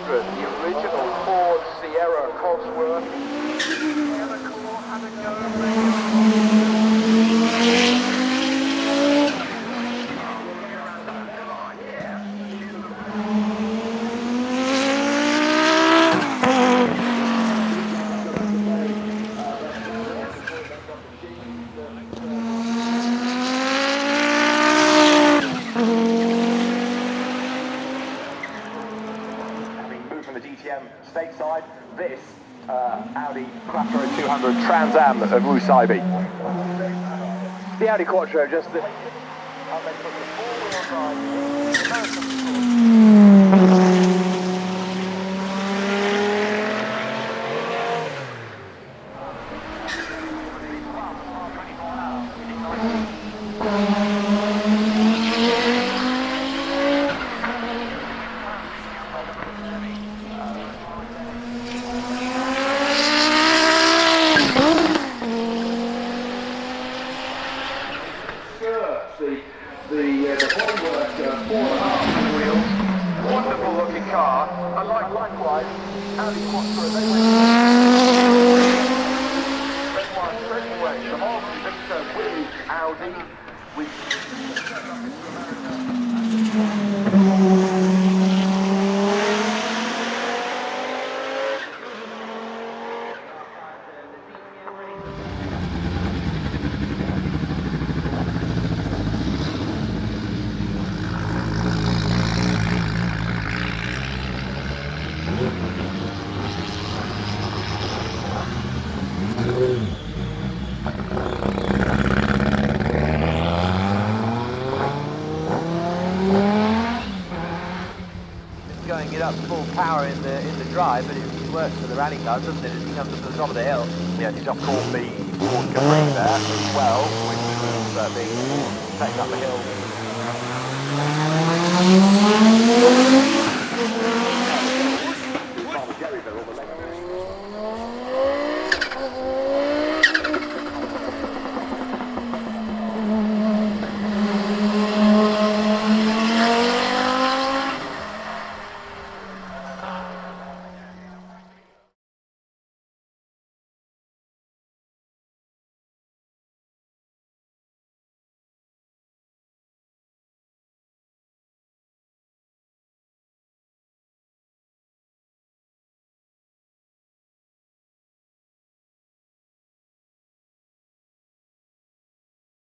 200, the original Ford Sierra Cosworth. From the DTM stateside, this Audi Quattro 200 Trans Am of Wu-Saibi. The Audi Quattro just the... The bodywork 4.5 wheels, wonderful looking car, and likewise, Audi Quattro, they went straight away. The Mark Victor with Audi, going it up full power in the drive, but it works for the rally cars, doesn't it, as he comes up to the top of the hill. Yeah, he's off course the Ford Capri there as well, which was being taken up the hill.